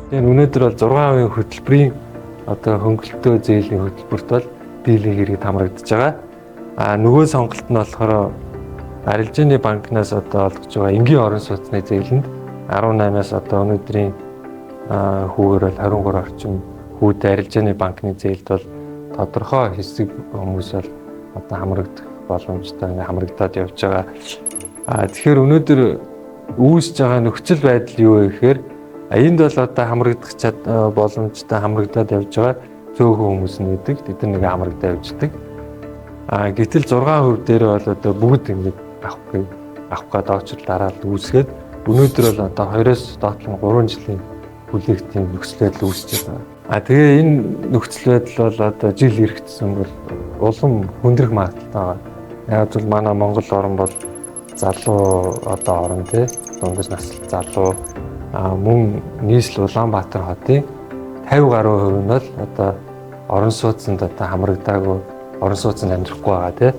Тэгээд өнөөдөр бол 6% хөтөлбөрийн одоо хөнгөлөлтөө зээлийн хөтөлбөрт бол дийлэнх иргэд хамрагдаж байгаа. Нөгөө сонголт нь болохоор арилжааны банкнаас одоо олгож байгаа энгийн орон сууцны зээлэнд 18-аас одоо өнөөдрийн хүүгээр бол 23 орчим хүүтэй арилжааны банкны зээлд бол тодорхой хэсэг хүмүүс бол одоо хамрагдах боломжтой хамрагдаад явж байгаа. Тэгэхээр өнөөдөр үүсэж байгаа нөхцөл байдал юу вэ гэхээр энд бол одоо хамрагдах боломжтой хамрагдаад явж байгаа цөөхөн хүмүүс нэдэг. Тэд нэг хамрагдаад явждаг. Гэтэл 6% дээр бол одоо бүгд ингэ авах гээд очрол дараалал үүсгээд өнөөдөр бол одоо 2-оос доотлон 3 жилийн бүлэгтийн нөхцөл байдал үүсэж байгаа. Тэгээ энэ нөхцөл байдал бол одоо жил ирэх тусам бол улам хүндрэх магадaltaй байгаа. Яг л манай Монгол орн бол залуу одоо орн тий дундаж наслах залуу мөн нийслэл Улаанбаатар хотын 50 гаруй хувь нь бол одоо орон сууцнд одоо хамрагдаагүй орон сууцнд амьдрахгүй байгаа тий.